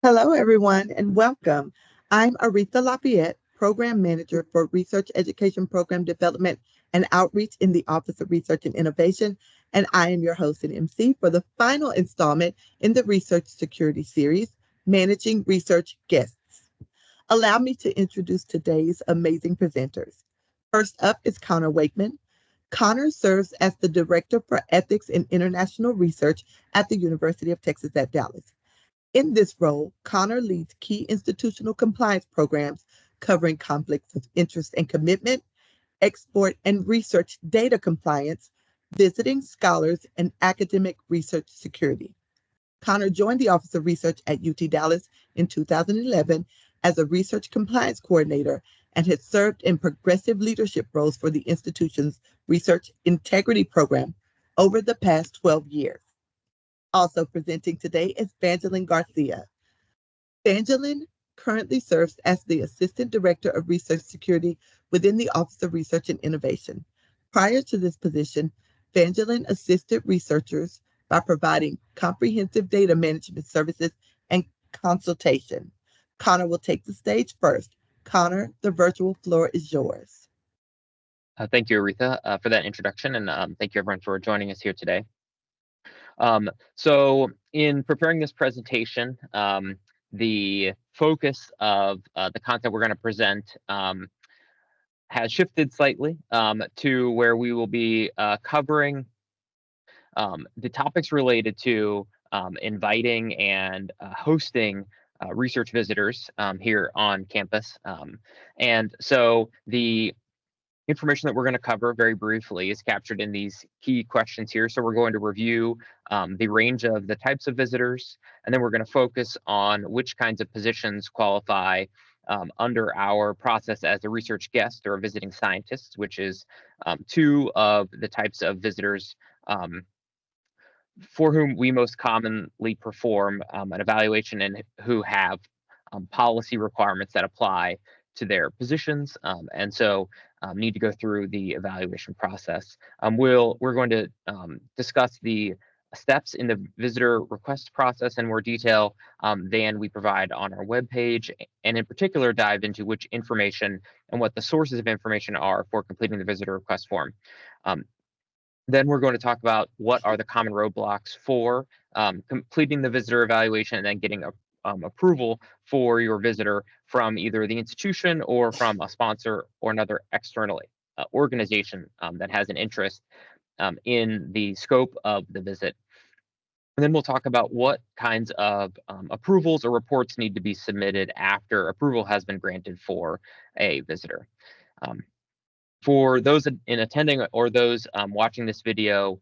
Hello, everyone, and welcome. I'm Aretha Lafayette, Program Manager for Research Education Program Development and Outreach in the Office of Research and Innovation, and I am your host and MC for the final installment in the Research Security Series, Managing Research Guests. Allow me to introduce today's amazing presenters. First up is Connor Wakeman. Connor serves as the Director for Ethics and International Research at the University of Texas at Dallas. In this role, Connor leads key institutional compliance programs covering conflicts of interest and commitment, export and research data compliance, visiting scholars, and academic research security. Connor joined the Office of Research at UT Dallas in 2011 as a research compliance coordinator and has served in progressive leadership roles for the institution's research integrity program over the past 12 years. Also presenting today is Vangeline Garcia. Vangeline currently serves as the Assistant Director of Research Security within the Office of Research and Innovation. Prior to this position, Vangeline assisted researchers by providing comprehensive data management services and consultation. Connor will take the stage first. Connor, the virtual floor is yours. Thank you, Aretha, for that introduction, and thank you everyone for joining us here today. So in preparing this presentation, the focus of the content we're going to present has shifted slightly to where we will be covering the topics related to inviting and hosting research visitors here on campus. And so the information that we're going to cover very briefly is captured in these key questions here. So we're going to review the range of the types of visitors, and then we're going to focus on which kinds of positions qualify under our process as a research guest or a visiting scientist, which is two of the types of visitors for whom we most commonly perform an evaluation and who have policy requirements that apply to their positions, and so need to go through the evaluation process. We're going to discuss the steps in the visitor request process in more detail than we provide on our webpage, and in particular dive into which information and what the sources of information are for completing the visitor request form. Then we're going to talk about what are the common roadblocks for completing the visitor evaluation and then getting approval for your visitor from either the institution or from a sponsor or another external organization that has an interest in the scope of the visit. And then we'll talk about what kinds of approvals or reports need to be submitted after approval has been granted for a visitor. For those in attending or those watching this video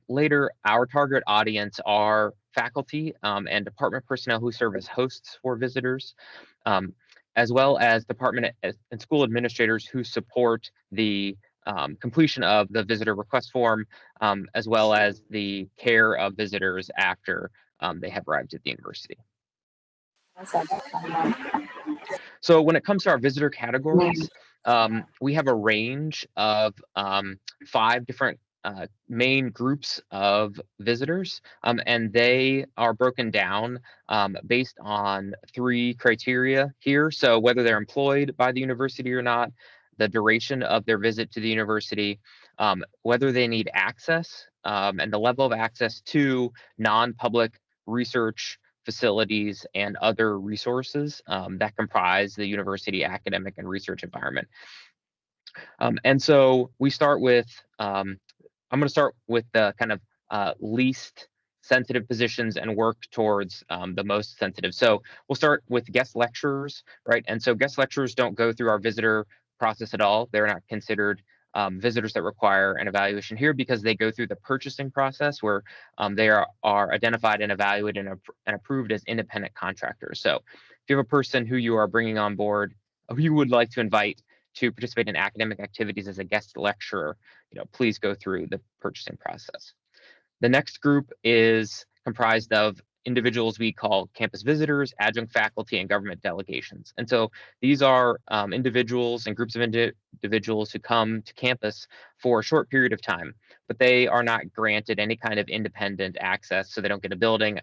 later, our target audience are faculty and department personnel who serve as hosts for visitors, as well as department and school administrators who support the completion of the visitor request form, as well as the care of visitors after they have arrived at the university. So when it comes to our visitor categories, we have a range of 5 different main groups of visitors, and they are broken down based on 3 criteria here. So whether they're employed by the university or not, the duration of their visit to the university, whether they need access, and the level of access to non-public research facilities and other resources that comprise the university academic and research environment. And so we start with, I'm going to start with the kind of least sensitive positions and work towards the most sensitive. So we'll start with guest lecturers, right? And so guest lecturers don't go through our visitor process at all. They're not considered visitors that require an evaluation here because they go through the purchasing process where they are identified and evaluated and approved as independent contractors. So if you have a person who you are bringing on board, who you would like to invite to participate in academic activities as a guest lecturer, please go through the purchasing process. The next group is comprised of individuals we call campus visitors, adjunct faculty, and government delegations. And so these are individuals and groups of individuals who come to campus for a short period of time, but they are not granted any kind of independent access, so they don't get a building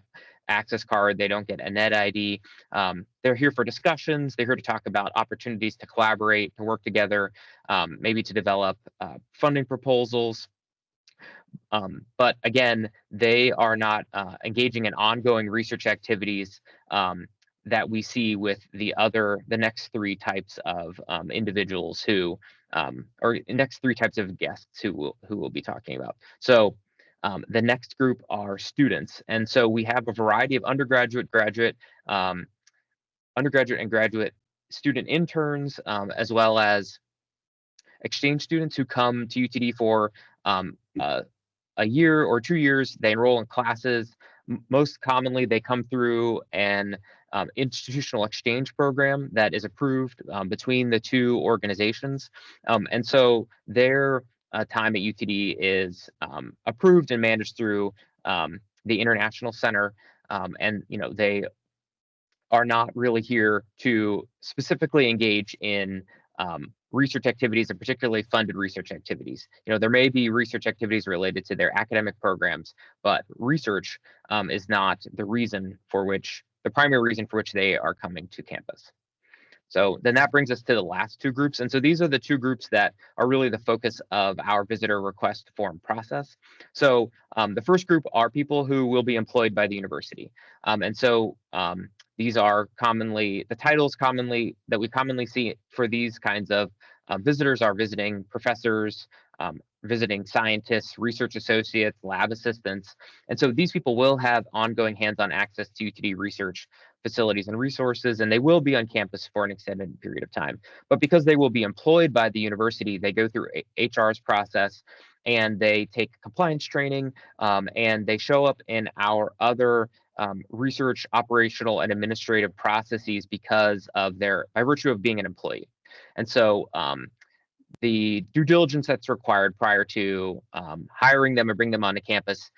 access card. They don't get a net ID. They're here for discussions. They're here to talk about opportunities to collaborate, to work together, maybe to develop funding proposals. But again, they are not engaging in ongoing research activities that we see with the next three types of individuals who, or next three types of guests who we'll be talking about. So the next group are students. And so we have a variety of undergraduate, graduate, undergraduate and graduate student interns, as well as exchange students who come to UTD for a year or 2 years. They enroll in classes. Most commonly, they come through an institutional exchange program that is approved between the two organizations. And so their time at UTD is approved and managed through the International Center. And they are not really here to specifically engage in research activities, and particularly funded research activities. There may be research activities related to their academic programs, but research is not the primary reason for which they are coming to campus. So then that brings us to the last two groups. And so these are the two groups that are really the focus of our visitor request form process. So the first group are people who will be employed by the university. And so these are the titles that we commonly see for these kinds of visitors are visiting professors, visiting scientists, research associates, lab assistants. And so these people will have ongoing hands-on access to UTD research facilities and resources, and they will be on campus for an extended period of time. But because they will be employed by the university, they go through HR's process, and they take compliance training, and they show up in our other research, operational, and administrative processes by virtue of being an employee. And so the due diligence that's required prior to hiring them and bring them onto campus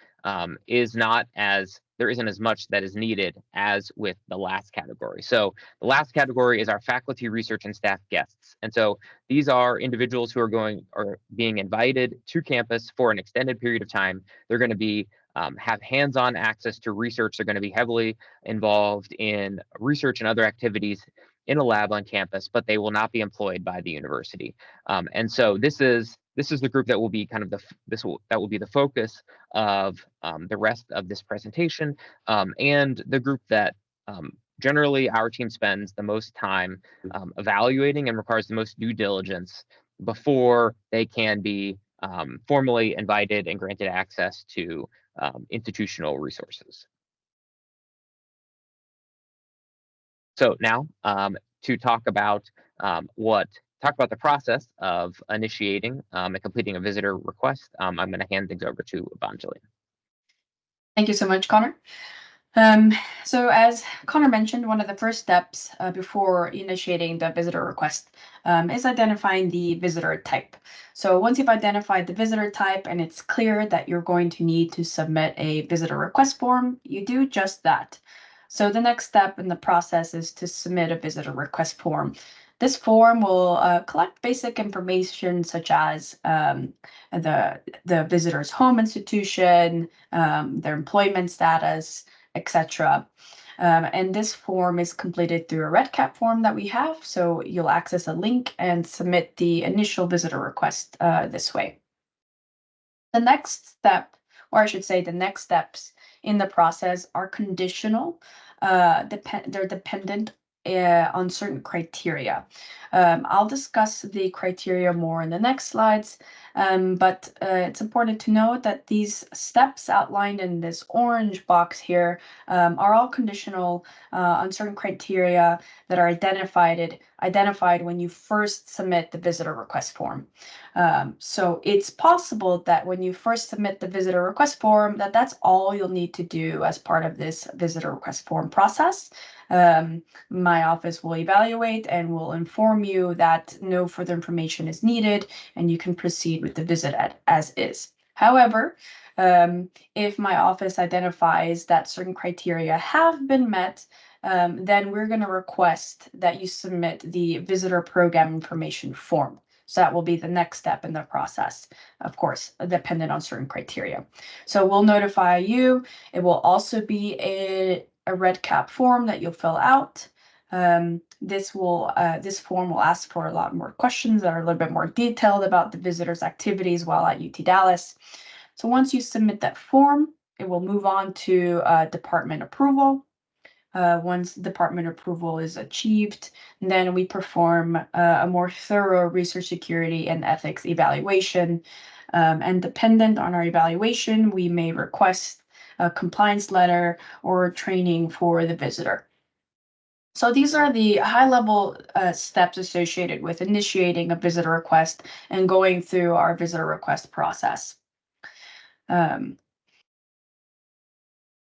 there isn't as much that is needed as with the last category. So the last category is our faculty, research, and staff guests. And so these are individuals who are being invited to campus for an extended period of time. They're going to be have hands-on access to research. They're going to be heavily involved in research and other activities in a lab on campus, but they will not be employed by the university. And so this is the group that will be that will be the focus of the rest of this presentation, and the group that generally our team spends the most time evaluating and requires the most due diligence before they can be formally invited and granted access to institutional resources. So now to talk about the process of initiating and completing a visitor request, I'm going to hand things over to Evangeline. Thank you so much, Connor. So as Connor mentioned, one of the first steps before initiating the visitor request is identifying the visitor type. So once you've identified the visitor type and it's clear that you're going to need to submit a visitor request form, you do just that. So the next step in the process is to submit a visitor request form. This form will collect basic information such as the visitor's home institution, their employment status, etc. And this form is completed through a REDCap form that we have. So you'll access a link and submit the initial visitor request this way. The next step, or I should say the next steps in the process are conditional. They're dependent on certain criteria. I'll discuss the criteria more in the next slides, but it's important to note that these steps outlined in this orange box here are all conditional on certain criteria that are identified when you first submit the visitor request form. So it's possible that when you first submit the visitor request form, that's all you'll need to do as part of this visitor request form process. My office will evaluate and will inform you that no further information is needed and you can proceed with the visit as is. However, if my office identifies that certain criteria have been met, then we're going to request that you submit the visitor program information form. So that will be the next step in the process, of course, dependent on certain criteria. So we'll notify you. It will also be a REDCap form that you'll fill out. This form will ask for a lot more questions that are a little bit more detailed about the visitor's activities while at UT Dallas. So once you submit that form, it will move on to department approval. Once department approval is achieved, then we perform a more thorough research security and ethics evaluation. And dependent on our evaluation, we may request a compliance letter or training for the visitor. So these are the high-level steps associated with initiating a visitor request and going through our visitor request process.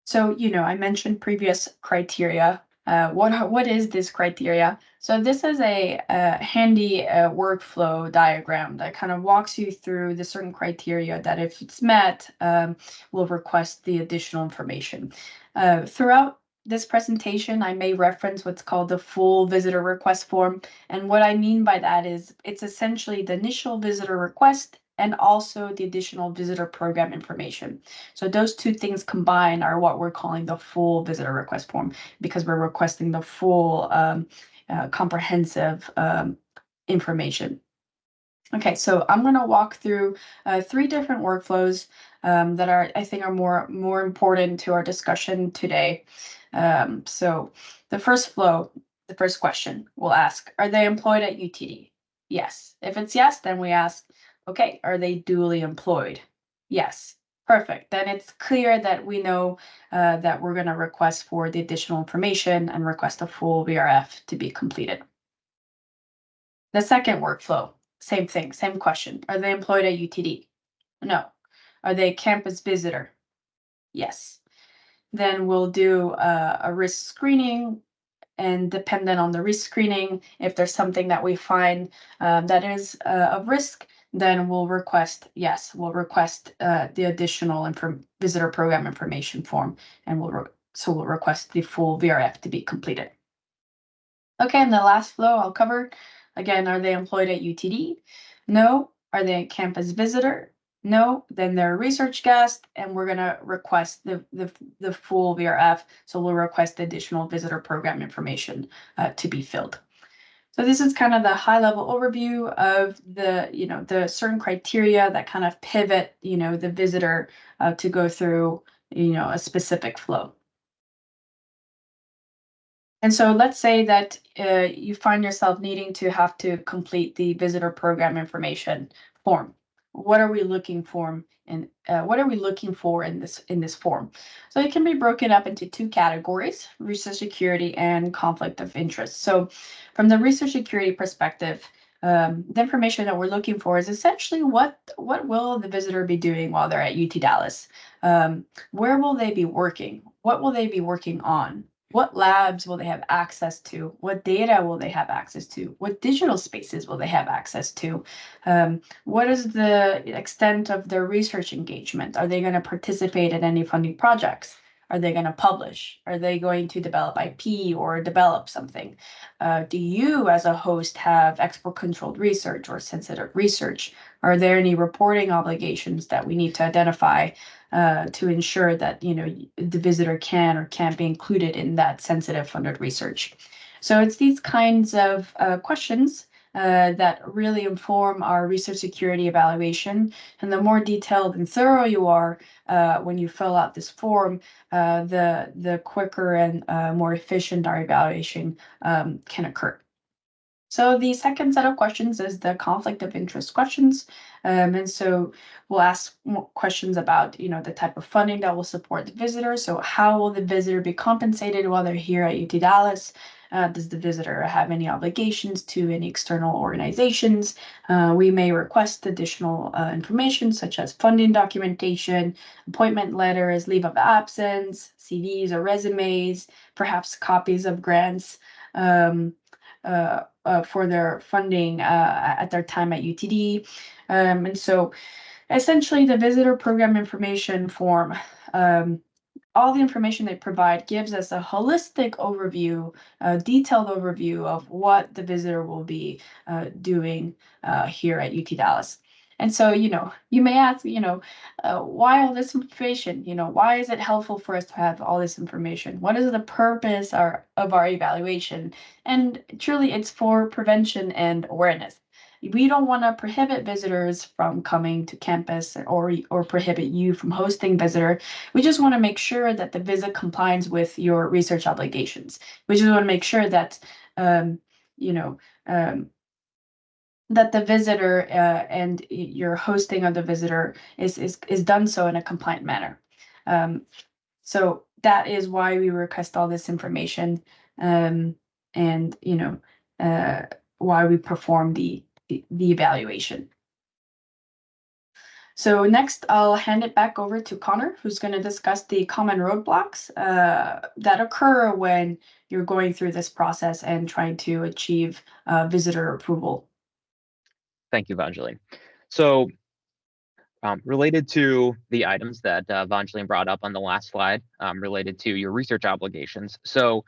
So, I mentioned previous criteria. What is this criteria? So this is a handy workflow diagram that kind of walks you through the certain criteria that if it's met, we'll request the additional information. Throughout this presentation, I may reference what's called the full visitor request form. And what I mean by that is it's essentially the initial visitor request and also the additional visitor program information. So those two things combined are what we're calling the full visitor request form, because we're requesting the full comprehensive information. Okay, so I'm going to walk through 3 different workflows that I think are more important to our discussion today. So the first question we'll ask, are they employed at UTD? Yes. If it's yes, then we ask, okay, are they duly employed? Yes. Perfect. Then it's clear that we know that we're going to request for the additional information and request a full VRF to be completed. The second workflow, same thing, same question. Are they employed at UTD? No. Are they a campus visitor? Yes. Then we'll do a risk screening, and dependent on the risk screening, if there's something that we find that is of risk, then we'll request the additional visitor program information form, and we'll request the full VRF to be completed. Okay, and the last flow I'll cover, again, are they employed at UTD? No. Are they a campus visitor? No. Then they're a research guest, and we're going to request the full VRF, so we'll request additional visitor program information to be filled. So this is kind of the high-level overview of the certain criteria that kind of pivot, the visitor to go through, a specific flow. And so let's say that you find yourself needing to have to complete the visitor program information form. What are we looking for in this form? So it can be broken up into 2 categories: research security and conflict of interest. So from the research security perspective, the information that we're looking for is essentially what will the visitor be doing while they're at UT Dallas? Where will they be working? What will they be working on? What labs will they have access to? What data will they have access to? What digital spaces will they have access to? What is the extent of their research engagement? Are they going to participate in any funding projects? Are they going to publish? Are they going to develop IP or develop something? Do you as a host have export-controlled research or sensitive research? Are there any reporting obligations that we need to identify to ensure that the visitor can or can't be included in that sensitive funded research? So it's these kinds of questions that really inform our research security evaluation. And the more detailed and thorough you are when you fill out this form, the quicker and more efficient our evaluation can occur. So the second set of questions is the conflict of interest questions. And so we'll ask more questions about, the type of funding that will support the visitor. So how will the visitor be compensated while they're here at UT Dallas? Does the visitor have any obligations to any external organizations? We may request additional information such as funding documentation, appointment letters, leave of absence, CVs or resumes, perhaps copies of grants for their funding at their time at UTD. And so essentially the visitor program information form all the information they provide gives us a holistic overview, a detailed overview of what the visitor will be doing here at UT Dallas. And so, you may ask, why all this information? Why is it helpful for us to have all this information? What is the purpose of our evaluation? And truly, it's for prevention and awareness. We don't want to prohibit visitors from coming to campus or prohibit you from hosting visitor. We just want to make sure that the visit complies with your research obligations. We just want to make sure that that the visitor and your hosting of the visitor is done so in a compliant manner. So that is why we request all this information, and why we perform the evaluation. So next, I'll hand it back over to Connor, who's going to discuss the common roadblocks that occur when you're going through this process and trying to achieve visitor approval. Thank you, Evangeline. So related to the items that Evangeline brought up on the last slide, related to your research obligations. So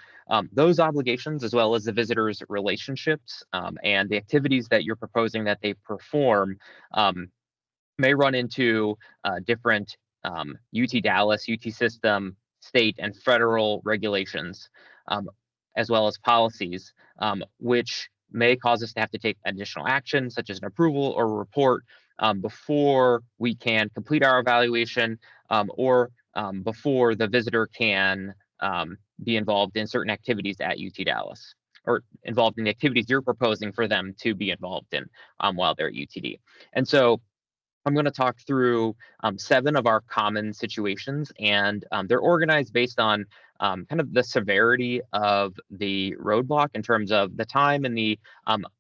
those obligations, as well as the visitors' relationships and the activities that you're proposing that they perform, may run into different UT Dallas, UT system, state, and federal regulations, as well as policies, which may cause us to have to take additional action, such as an approval or a report, before we can complete our evaluation, or before the visitor can be involved in certain activities at UT Dallas, or involved in the activities you're proposing for them to be involved in while they're at UTD. And so I'm going to talk through 7 of our common situations, and they're organized based on kind of the severity of the roadblock in terms of the time and the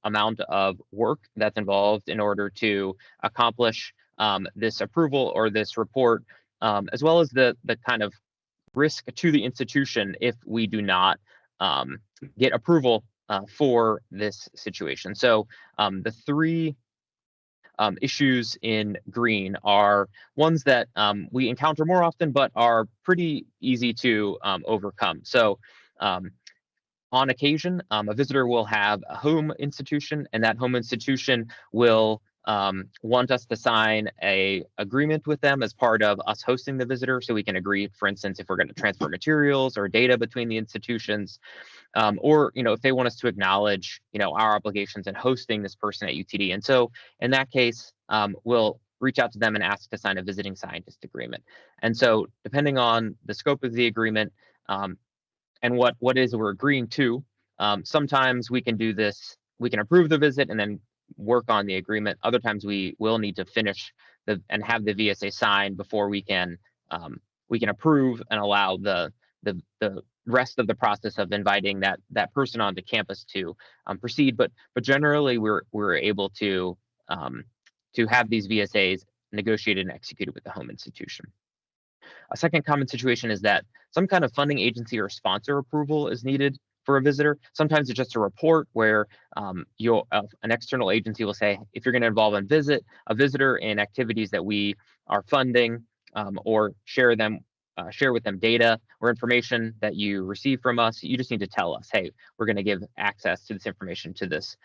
amount of work that's involved in order to accomplish this approval or this report, as well as the kind of risk to the institution if we do not get approval for this situation. So the 3 issues in green are ones that we encounter more often, but are pretty easy to overcome. So on occasion, a visitor will have a home institution, and that home institution will want us to sign an agreement with them as part of us hosting the visitor, so we can agree, for instance, if we're going to transfer materials or data between the institutions, or if they want us to acknowledge our obligations in hosting this person at UTD. And so in that case, we'll reach out to them and ask to sign a visiting scientist agreement. And so depending on the scope of the agreement and what it is we're agreeing to, sometimes we can do this, we can approve the visit and then work on the agreement. Other times we will need to finish and have the VSA signed before we can approve and allow the rest of the process of inviting that person onto campus to proceed. But generally we're able to have these VSAs negotiated and executed with the home institution. A second common situation is that some kind of funding agency or sponsor approval is needed for a visitor. Sometimes it's just a report where an external agency will say, if you're going to involve a visitor in activities that we are funding, or share with them data or information that you receive from us, you just need to tell us, hey, we're going to give access to this information to this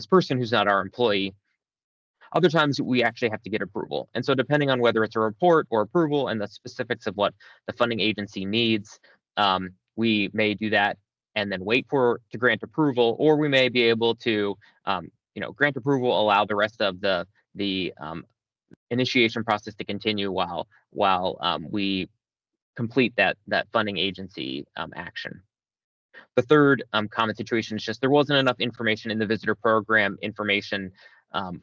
person who's not our employee. Other times we actually have to get approval. And so depending on whether it's a report or approval and the specifics of what the funding agency needs, we may do that and then wait to grant approval, or we may be able to grant approval, allow the rest of the initiation process to continue while we complete that funding agency action. The third common situation is just there wasn't enough information in the visitor program information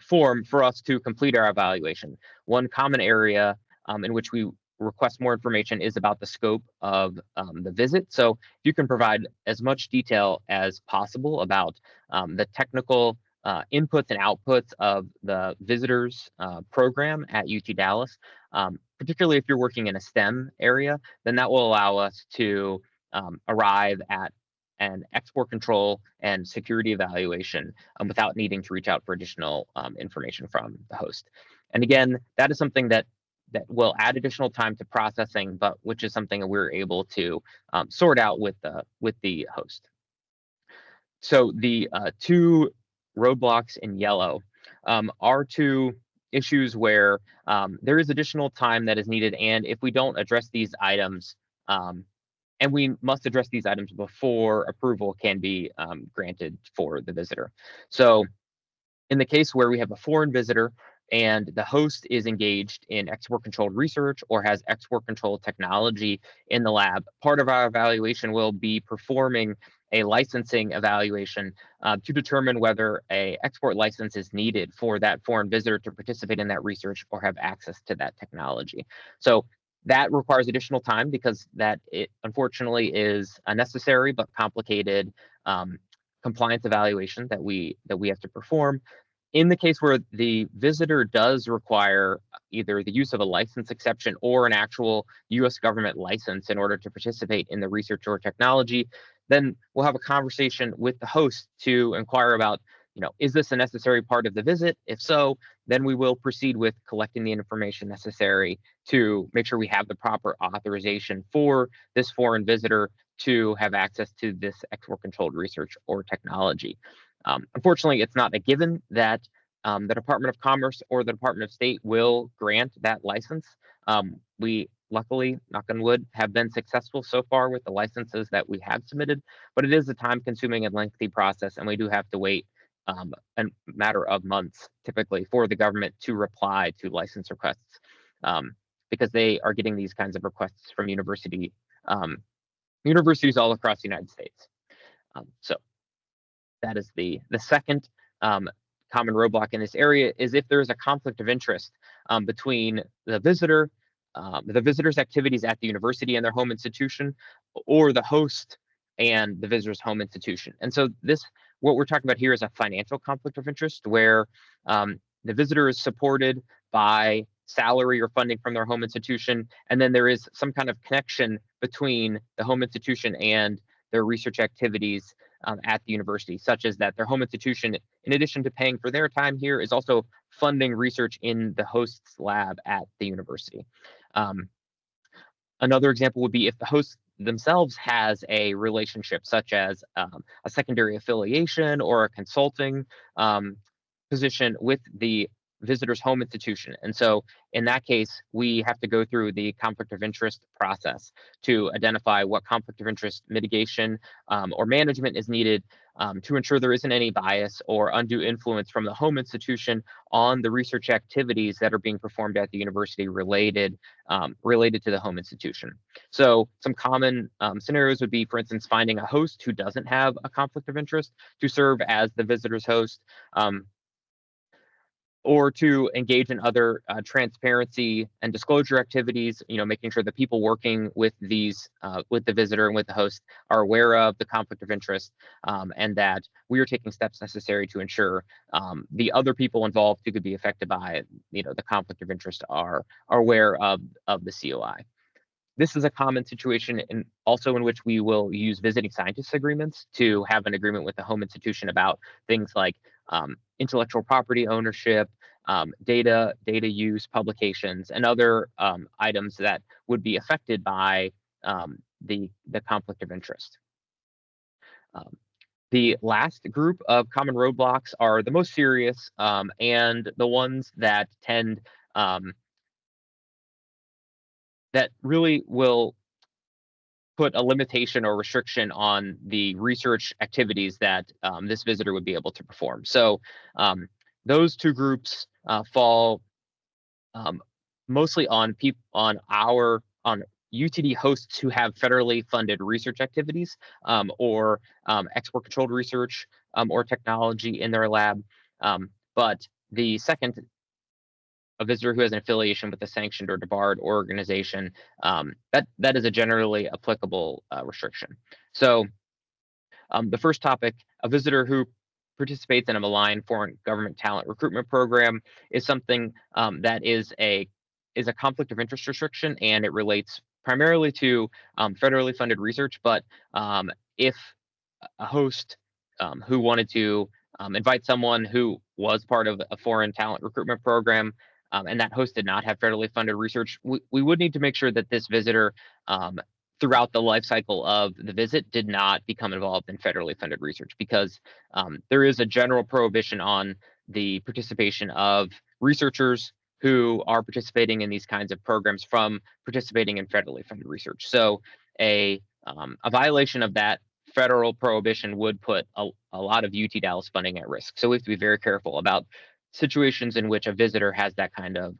form for us to complete our evaluation. One common area in which we request more information is about the scope of the visit. So if you can provide as much detail as possible about the technical inputs and outputs of the visitors program at UT Dallas, particularly if you're working in a STEM area, then that will allow us to arrive at an export control and security evaluation without needing to reach out for additional information from the host. And again, that is something that will add additional time to processing, but which is something that we're able to sort out with the host. So the two roadblocks in yellow are two issues where there is additional time that is needed, and if we don't address these items, and we must address these items before approval can be granted for the visitor. So in the case where we have a foreign visitor and the host is engaged in export controlled research or has export controlled technology in the lab, part of our evaluation will be performing a licensing evaluation to determine whether a export license is needed for that foreign visitor to participate in that research or have access to that technology. So that requires additional time because that it unfortunately is a necessary but complicated compliance evaluation that we have to perform. In the case where the visitor does require either the use of a license exception or an actual U.S. government license in order to participate in the research or technology, then we'll have a conversation with the host to inquire about, is this a necessary part of the visit? If so, then we will proceed with collecting the information necessary to make sure we have the proper authorization for this foreign visitor to have access to this export controlled research or technology. Unfortunately, it's not a given that the Department of Commerce or the Department of State will grant that license. We luckily, knock on wood, have been successful so far with the licenses that we have submitted, but it is a time-consuming and lengthy process, and we do have to wait a matter of months typically for the government to reply to license requests because they are getting these kinds of requests from universities all across the United States. So that is the second common roadblock in this area is if there is a conflict of interest between the visitor's activities at the university and their home institution, or the host and the visitor's home institution. And so what we're talking about here is a financial conflict of interest where the visitor is supported by salary or funding from their home institution, and then there is some kind of connection between the home institution and their research activities at the university, such as that their home institution, in addition to paying for their time here, is also funding research in the host's lab at the university. Another example would be if the host themselves has a relationship, such as a secondary affiliation or a consulting position with the visitor's home institution. And so in that case, we have to go through the conflict of interest process to identify what conflict of interest mitigation or management is needed to ensure there isn't any bias or undue influence from the home institution on the research activities that are being performed at the university related to the home institution. So some common scenarios would be, for instance, finding a host who doesn't have a conflict of interest to serve as the visitor's host, or to engage in other transparency and disclosure activities, making sure the people working with with the visitor and with the host are aware of the conflict of interest, and that we are taking steps necessary to ensure the other people involved who could be affected by, the conflict of interest are aware of the COI. This is a common situation also in which we will use visiting scientists agreements to have an agreement with the home institution about things like intellectual property ownership, data use, publications, and other items that would be affected by the conflict of interest. The last group of common roadblocks are the most serious and the ones that tend that really will put a limitation or restriction on the research activities that this visitor would be able to perform. So those two groups fall mostly on UTD hosts who have federally funded research activities or export controlled research or technology in their lab. But the second, a visitor who has an affiliation with a sanctioned or debarred organization, that is a generally applicable restriction. So the first topic, a visitor who participates in a malign foreign government talent recruitment program, is something that is a conflict of interest restriction, and it relates primarily to federally funded research. But if a host who wanted to invite someone who was part of a foreign talent recruitment program and that host did not have federally funded research, we would need to make sure that this visitor throughout the life cycle of the visit did not become involved in federally funded research, because there is a general prohibition on the participation of researchers who are participating in these kinds of programs from participating in federally funded research. So a violation of that federal prohibition would put a lot of UT Dallas funding at risk. So we have to be very careful about situations in which a visitor has that kind of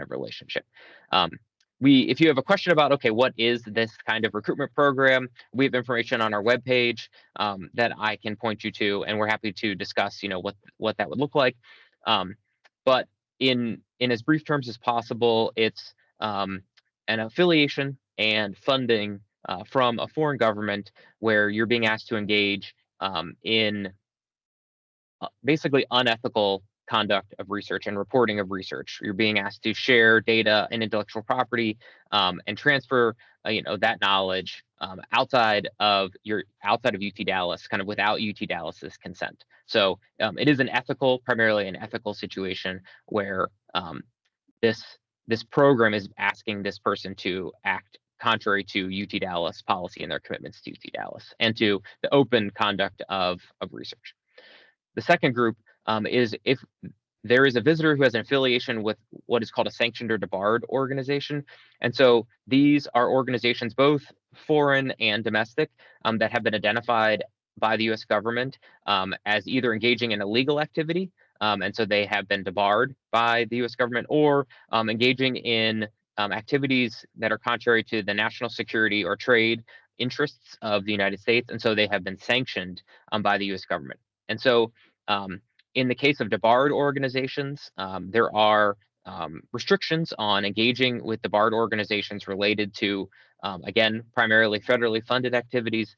relationship. If you have a question about, okay, what is this kind of recruitment program, we have information on our webpage that I can point you to, and we're happy to discuss, what that would look like. But in as brief terms as possible, it's an affiliation and funding from a foreign government where you're being asked to engage in basically unethical conduct of research and reporting of research. You're being asked to share data and intellectual property and transfer that knowledge outside of UT Dallas, kind of without UT Dallas's consent. So it is primarily an ethical situation where this program is asking this person to act contrary to UT Dallas policy and their commitments to UT Dallas and to the open conduct of research. The second group is if there is a visitor who has an affiliation with what is called a sanctioned or debarred organization. And so these are organizations, both foreign and domestic, that have been identified by the US government as either engaging in illegal activity, and so they have been debarred by the US government, or engaging in activities that are contrary to the national security or trade interests of the United States, and so they have been sanctioned by the US government. And so in the case of debarred organizations, there are restrictions on engaging with debarred organizations related to, again, primarily federally funded activities.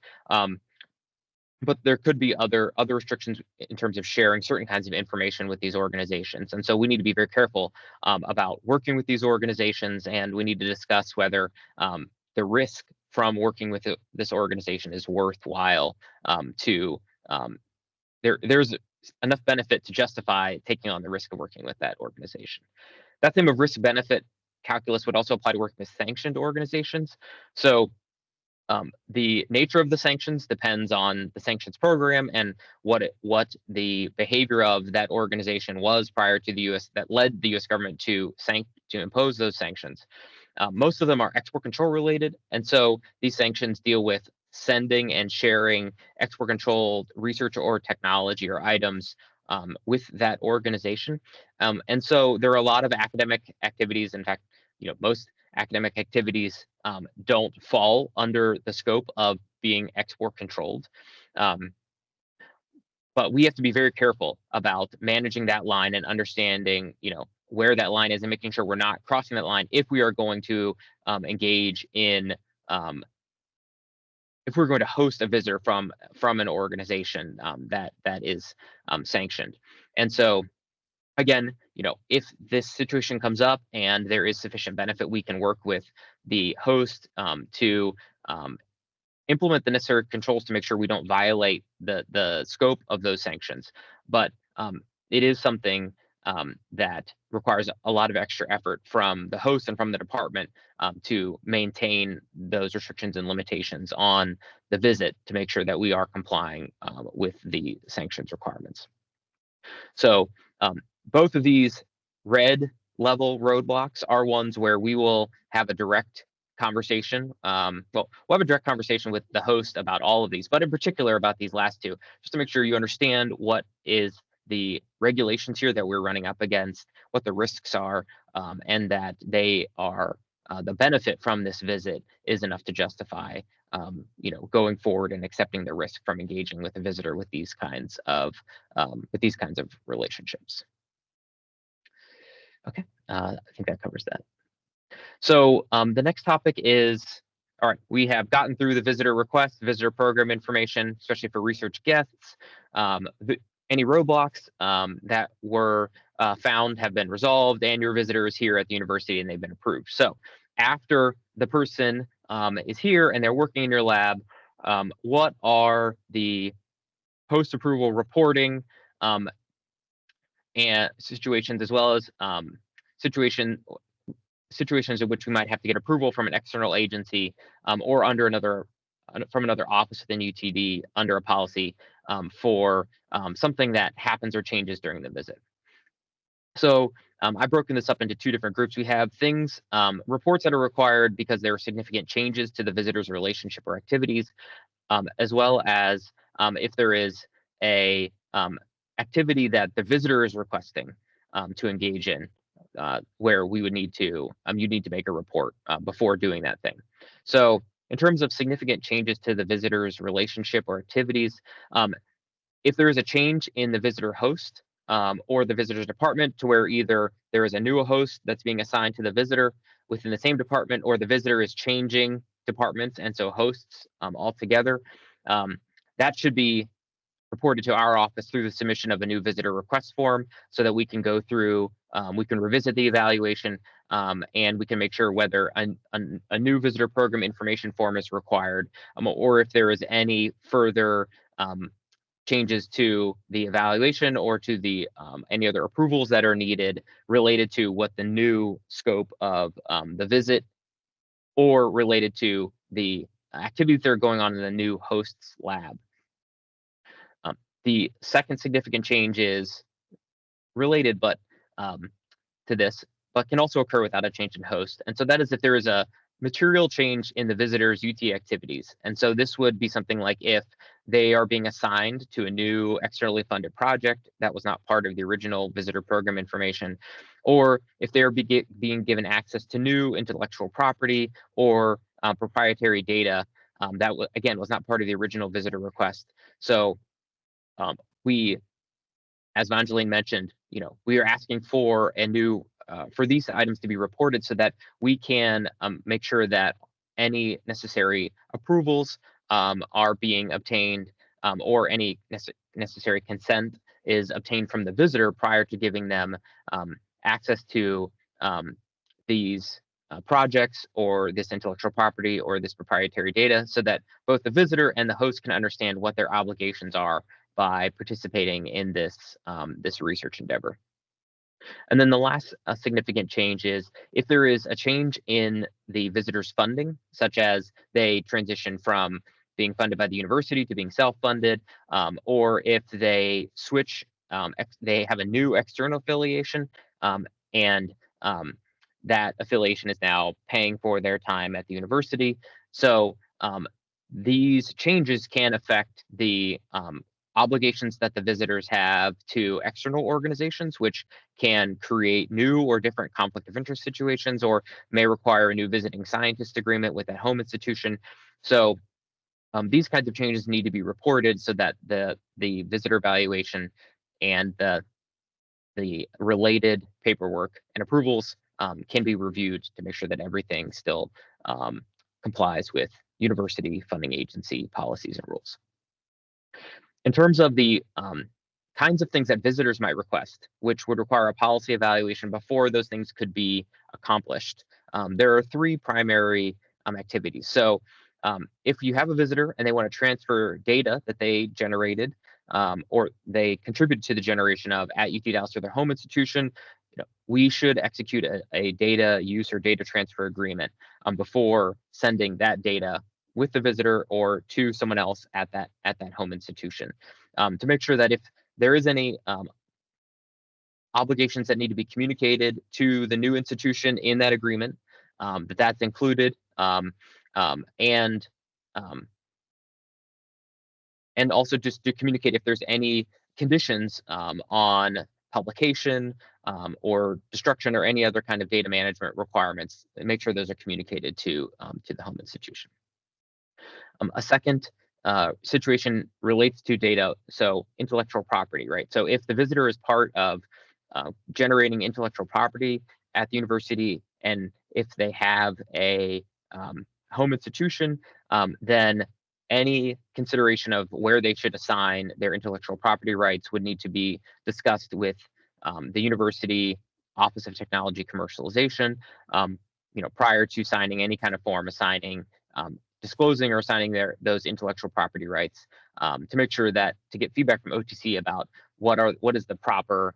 But there could be other restrictions in terms of sharing certain kinds of information with these organizations. And so we need to be very careful about working with these organizations, and we need to discuss whether the risk from working with this organization is worthwhile there's enough benefit to justify taking on the risk of working with that organization. That theme of risk-benefit calculus would also apply to working with sanctioned organizations. So the nature of the sanctions depends on the sanctions program and what the behavior of that organization was prior to the U.S. that led the U.S. government to impose those sanctions. Most of them are export control related, and so these sanctions deal with sending and sharing export controlled research or technology or items with that organization. And so there are a lot of academic activities. In fact, most academic activities don't fall under the scope of being export controlled. But we have to be very careful about managing that line and understanding, where that line is and making sure we're not crossing that line if we are going to engage in if we're going to host a visitor from an organization that is sanctioned. And so again, if this situation comes up and there is sufficient benefit, we can work with the host to implement the necessary controls to make sure we don't violate the scope of those sanctions. But it is something that requires a lot of extra effort from the host and from the department to maintain those restrictions and limitations on the visit to make sure that we are complying with the sanctions requirements. So both of these red level roadblocks are ones where we will have a direct conversation. We'll have a direct conversation with the host about all of these, but in particular about these last two, just to make sure you understand what is the regulations here that we're running up against, what the risks are, and that they are the benefit from this visit is enough to justify going forward and accepting the risk from engaging with a visitor with these kinds of relationships. Okay, I think that covers that. So the next topic is, all right, we have gotten through the visitor request, visitor program information, especially for research guests. Any roadblocks that were found have been resolved, and your visitor is here at the university and they've been approved. So after the person is here and they're working in your lab, what are the post-approval reporting and situations, as well as situations in which we might have to get approval from an external agency or from another office within UTD under a policy for something that happens or changes during the visit. So I've broken this up into two different groups. We have things, reports that are required because there are significant changes to the visitor's relationship or activities, as well as if there is a activity that the visitor is requesting to engage in, where we would need to, you need to make a report before doing that thing. So in terms of significant changes to the visitor's relationship or activities, if there is a change in the visitor host or the visitor's department to where either there is a new host that's being assigned to the visitor within the same department, or the visitor is changing departments and so hosts altogether, that should be reported to our office through the submission of a new visitor request form so that we can go through, we can revisit the evaluation, and we can make sure whether a new visitor program information form is required, or if there is any further changes to the evaluation or to the any other approvals that are needed related to what the new scope of the visit or related to the activities that are going on in the new host's lab. The second significant change is related but to this, but can also occur without a change in host. And so that is if there is a material change in the visitor's UT activities. And so this would be something like if they are being assigned to a new externally funded project that was not part of the original visitor program information, or if they're being given access to new intellectual property or proprietary data that again was not part of the original visitor request. So we, as Vangeline mentioned, we are asking for a new for these items to be reported so that we can make sure that any necessary approvals are being obtained, or any necessary consent is obtained from the visitor prior to giving them access to these projects or this intellectual property or this proprietary data, so that both the visitor and the host can understand what their obligations are by participating in this this research endeavor. And then the last significant change is if there is a change in the visitor's funding, such as they transition from being funded by the university to being self-funded, or if they switch, they have a new external affiliation, and that affiliation is now paying for their time at the university. So these changes can affect the obligations that the visitors have to external organizations, which can create new or different conflict of interest situations, or may require a new visiting scientist agreement with that home institution. So these kinds of changes need to be reported so that the visitor evaluation and the related paperwork and approvals can be reviewed to make sure that everything still complies with university funding agency policies and rules. In terms of the kinds of things that visitors might request, which would require a policy evaluation before those things could be accomplished, there are three primary activities. So if you have a visitor and they want to transfer data that they generated or they contributed to the generation of at UT Dallas or their home institution, we should execute a data use or data transfer agreement before sending that data with the visitor or to someone else at that home institution, to make sure that if there is any obligations that need to be communicated to the new institution in that agreement, that's included, and also just to communicate if there's any conditions on publication or destruction or any other kind of data management requirements, and make sure those are communicated to the home institution. A second situation relates to data, so intellectual property, right? So if the visitor is part of generating intellectual property at the university, and if they have a home institution, then any consideration of where they should assign their intellectual property rights would need to be discussed with the University Office of Technology Commercialization, prior to signing any kind of form assigning, disclosing or assigning those intellectual property rights, to make sure that to get feedback from OTC about what is the proper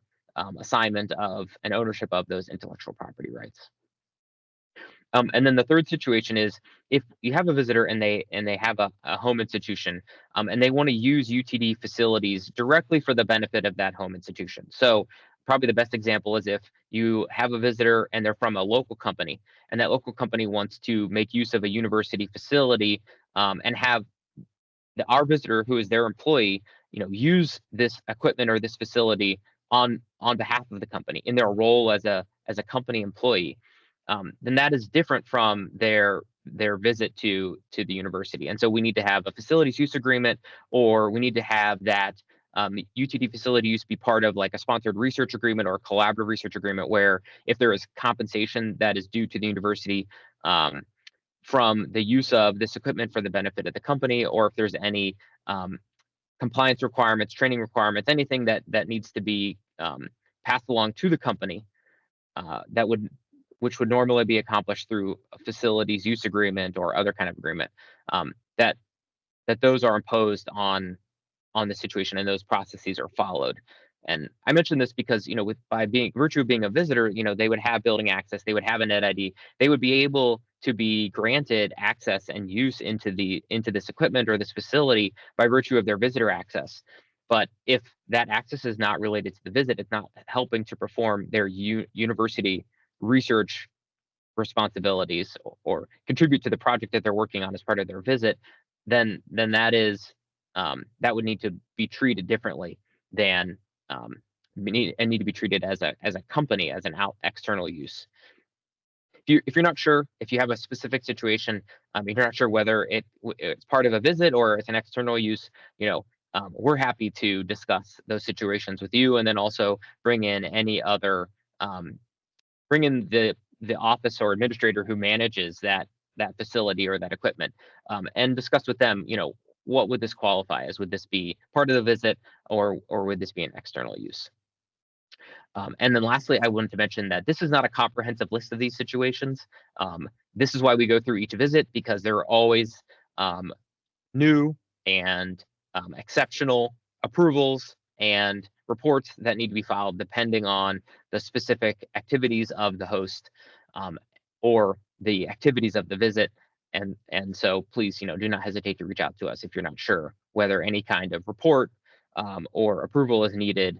assignment of and ownership of those intellectual property rights. And then the third situation is if you have a visitor and they have a home institution and they want to use UTD facilities directly for the benefit of that home institution. So probably the best example is if you have a visitor and they're from a local company and that local company wants to make use of a university facility and have our visitor, who is their employee, use this equipment or this facility on behalf of the company in their role as a company employee. Then that is different from their visit to the university. And so we need to have a facilities use agreement, or we need to have that UTD facility use be part of like a sponsored research agreement or a collaborative research agreement, where if there is compensation that is due to the university from the use of this equipment for the benefit of the company, or if there's any compliance requirements, training requirements, anything that needs to be passed along to the company which would normally be accomplished through a facilities use agreement or other kind of agreement, that those are imposed on the situation and those processes are followed. And I mentioned this because, by virtue of being a visitor, they would have building access, they would have a net ID, they would be able to be granted access and use into this equipment or this facility by virtue of their visitor access. But if that access is not related to the visit, it's not helping to perform their university research responsibilities or contribute to the project that they're working on as part of their visit, then that is that would need to be treated differently than need to be treated as a company, as an external use. If you're not sure, if you have a specific situation, if you're not sure whether it's part of a visit or it's an external use, we're happy to discuss those situations with you, and then also bring in any other bring in the office or administrator who manages that facility or that equipment, and discuss with them, what would this qualify as? Would this be part of the visit, or would this be an external use? And then lastly, I wanted to mention that this is not a comprehensive list of these situations. This is why we go through each visit, because there are always new and exceptional approvals and reports that need to be filed depending on the specific activities of the host or the activities of the visit. And so please, do not hesitate to reach out to us if you're not sure whether any kind of report or approval is needed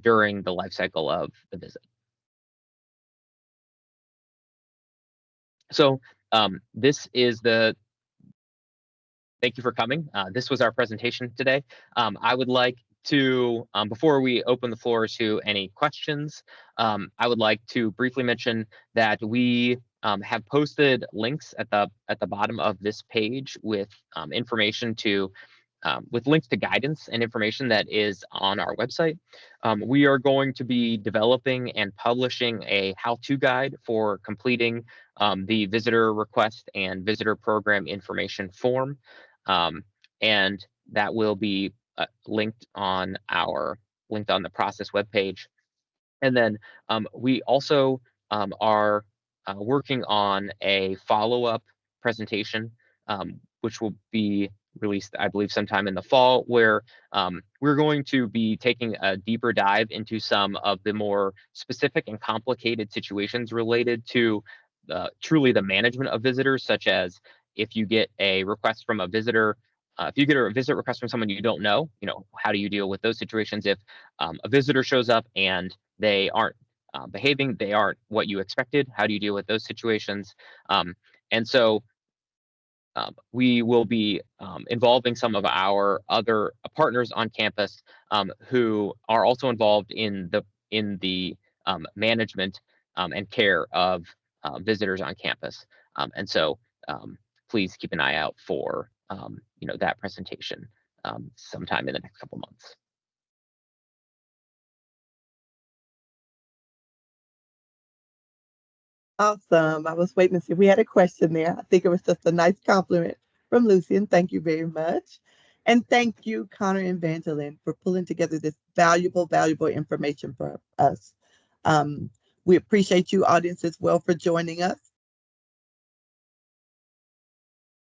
during the life cycle of the visit. So this is thank you for coming. This was our presentation today. I would like to, before we open the floor to any questions, I would like to briefly mention that we have posted links at the bottom of this page with information with links to guidance and information that is on our website. We are going to be developing and publishing a how-to guide for completing the visitor request and visitor program information form, and that will be linked on the process webpage. And then we also are working on a follow-up presentation, which will be released, I believe, sometime in the fall, where we're going to be taking a deeper dive into some of the more specific and complicated situations related to truly the management of visitors, such as if you get a request from a visitor, if you get a visit request from someone you don't know, how do you deal with those situations? If a visitor shows up and they aren't behaving, they aren't what you expected, how do you deal with those situations? And so we will be involving some of our other partners on campus who are also involved in the management and care of visitors on campus. And so please keep an eye out for that presentation sometime in the next couple months. Awesome. I was waiting to see if we had a question there. I think it was just a nice compliment from Lucian. Thank you very much. And thank you, Connor and Evangeline, for pulling together this valuable information for us. We appreciate you, audience, as well, for joining us.